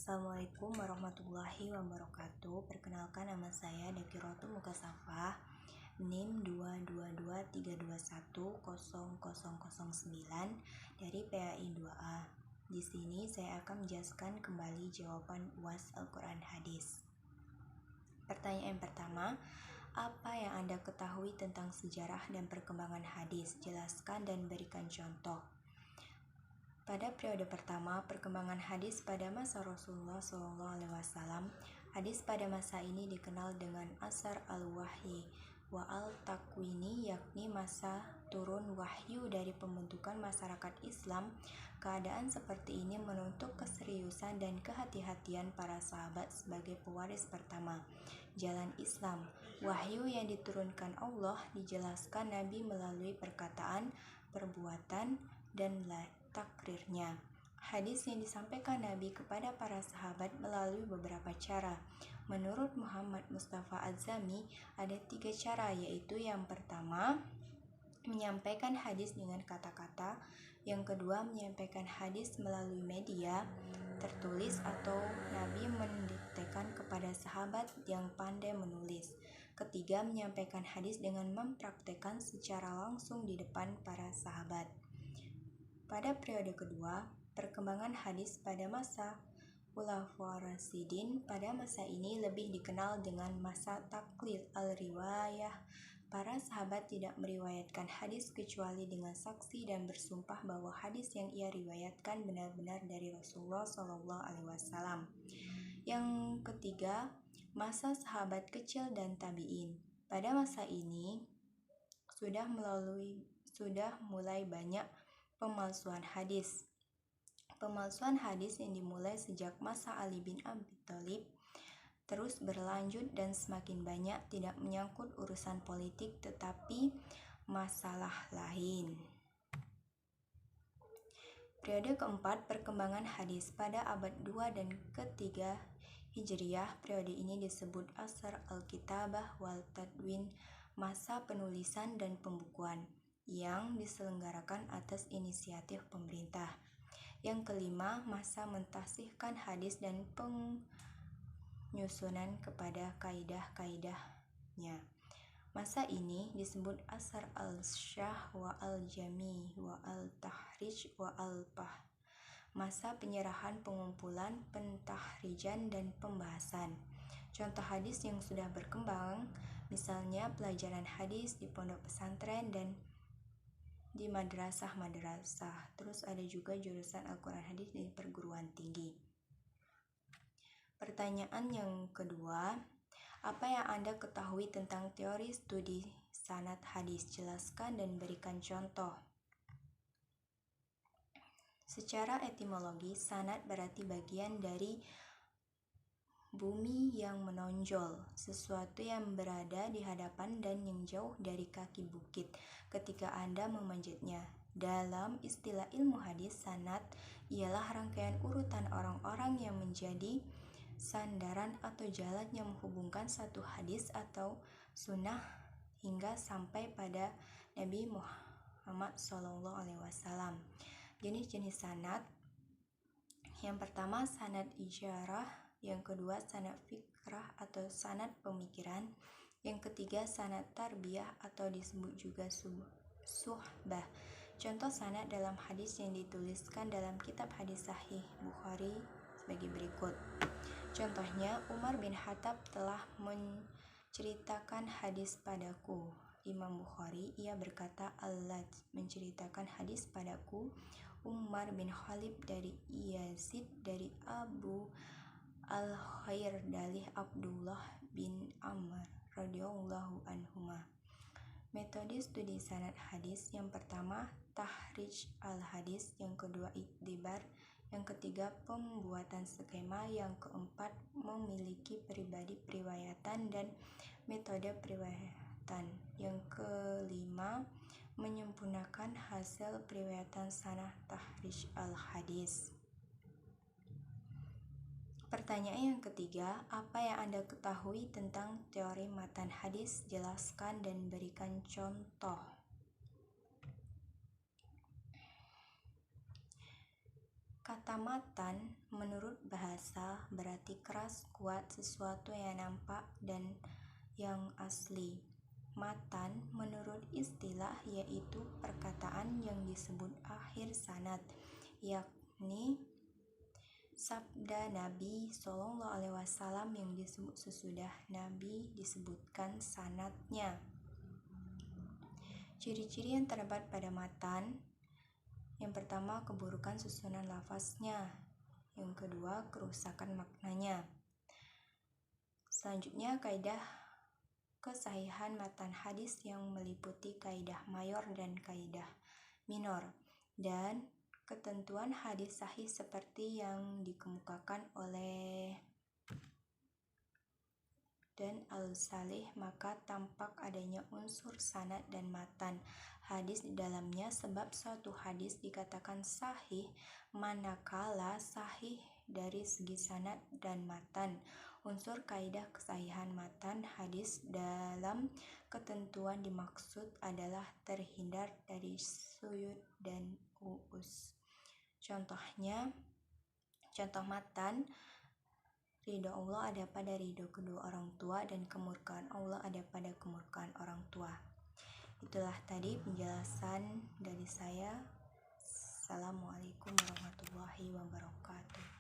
Assalamualaikum warahmatullahi wabarakatuh. Perkenalkan, nama saya Dakiratu Mukasafah, NIM 22232100009 dari PAI 2A. Di sini saya akan menjelaskan kembali jawaban UAS Al-Quran Hadis. Pertanyaan yang pertama, apa yang Anda ketahui tentang sejarah dan perkembangan hadis? Jelaskan dan berikan contoh. Pada periode pertama, perkembangan hadis pada masa Rasulullah SAW, hadis pada masa ini dikenal dengan asar al-wahyi wa al-takwini, yakni masa turun wahyu dari pembentukan masyarakat Islam. Keadaan seperti ini menuntut keseriusan dan kehati-hatian para sahabat sebagai pewaris pertama jalan Islam. Wahyu yang diturunkan Allah dijelaskan Nabi melalui perkataan, perbuatan, dan takrirnya. Hadis yang disampaikan Nabi kepada para sahabat melalui beberapa cara. Menurut Muhammad Mustafa Az-Zami, ada 3 cara, yaitu yang pertama, menyampaikan hadis dengan kata-kata. Yang kedua, menyampaikan hadis melalui media tertulis atau Nabi mendiktekan kepada sahabat yang pandai menulis. Ketiga, menyampaikan hadis dengan mempraktekkan secara langsung di depan para sahabat. Pada periode kedua, perkembangan hadis pada masa Khulafaur Rasyidin. Pada masa ini lebih dikenal dengan masa taklid al-riwayah. Para sahabat tidak meriwayatkan hadis kecuali dengan saksi dan bersumpah bahwa hadis yang ia riwayatkan benar-benar dari Rasulullah SAW. Yang ketiga, masa sahabat kecil dan tabi'in. Pada masa ini sudah mulai banyak pemalsuan hadis. Pemalsuan hadis yang dimulai sejak masa Ali bin Abi Thalib terus berlanjut dan semakin banyak, tidak menyangkut urusan politik tetapi masalah lain. Periode keempat, perkembangan hadis pada abad 2 dan ketiga Hijriyah. Periode ini disebut Asr al-Kitabah wal Tadwin, masa penulisan dan pembukuan yang diselenggarakan atas inisiatif pemerintah. Yang kelima, masa mentasihkan hadis dan penyusunan kepada kaidah-kaidahnya. Masa ini disebut Asar al-Syah wa al-Jami wa al-Tahrij wa al-Fah, masa penyerahan, pengumpulan, pentahrijan, dan pembahasan. Contoh hadis yang sudah berkembang, misalnya pelajaran hadis di pondok pesantren dan di madrasah. Terus ada juga jurusan Al-Quran Hadis di perguruan tinggi. Pertanyaan yang kedua, apa yang Anda ketahui tentang teori studi sanad hadis? Jelaskan dan berikan contoh. Secara etimologi, sanad berarti bagian dari bumi yang menonjol, sesuatu yang berada di hadapan dan yang jauh dari kaki bukit ketika Anda memanjatnya. Dalam istilah ilmu hadis, sanad ialah rangkaian urutan orang-orang yang menjadi sandaran atau jalan yang menghubungkan satu hadis atau sunnah hingga sampai pada Nabi Muhammad SAW. Jenis-jenis sanad, yang pertama sanad ijarah, yang kedua sanad fikrah atau sanad pemikiran, yang ketiga sanad tarbiyah atau disebut juga suhbah. Contoh sanad dalam hadis yang dituliskan dalam kitab hadis sahih Bukhari sebagai berikut. Contohnya, Umar bin Khattab telah menceritakan hadis padaku. Imam Bukhari, ia berkata, Allah menceritakan hadis padaku Umar bin Khalid dari Yazid dari Abu Al-Khair dari Abdullah bin Amr radhiyallahu anhuma. Metode studi sanad hadis, yang pertama tahrij al-hadis, yang kedua iktibar, yang ketiga pembuatan skema, yang keempat memiliki pribadi periwayatan dan metode periwayatan, yang kelima menyempurnakan hasil periwayatan sanad tahrij al-hadis. Pertanyaan yang ketiga, apa yang Anda ketahui tentang teori matan hadis? Jelaskan dan berikan contoh. Kata matan menurut bahasa bahasa berarti keras, kuat, sesuatu yang nampak dan yang asli. Matan menurut istilah yaitu perkataan yang disebut akhir sanad, yakni sabda Nabi SAW yang disebut sesudah Nabi disebutkan sanadnya. Ciri-ciri yang terdapat pada matan: yang pertama, keburukan susunan lafaznya. Yang kedua, kerusakan maknanya. Selanjutnya, kaidah kesahihan matan hadis yang meliputi kaidah mayor dan kaidah minor, dan ketentuan hadis sahih seperti yang dikemukakan oleh dan al-salih, maka tampak adanya unsur sanad dan matan hadis di dalamnya, sebab suatu hadis dikatakan sahih manakala sahih dari segi sanad dan matan. Unsur kaidah kesahihan matan hadis dalam ketentuan dimaksud adalah terhindar dari suyud dan uus. Contoh matan: ridho Allah ada pada ridho kedua orang tua, dan kemurkaan Allah ada pada kemurkaan orang tua. Itulah tadi penjelasan dari saya. Assalamualaikum warahmatullahi wabarakatuh.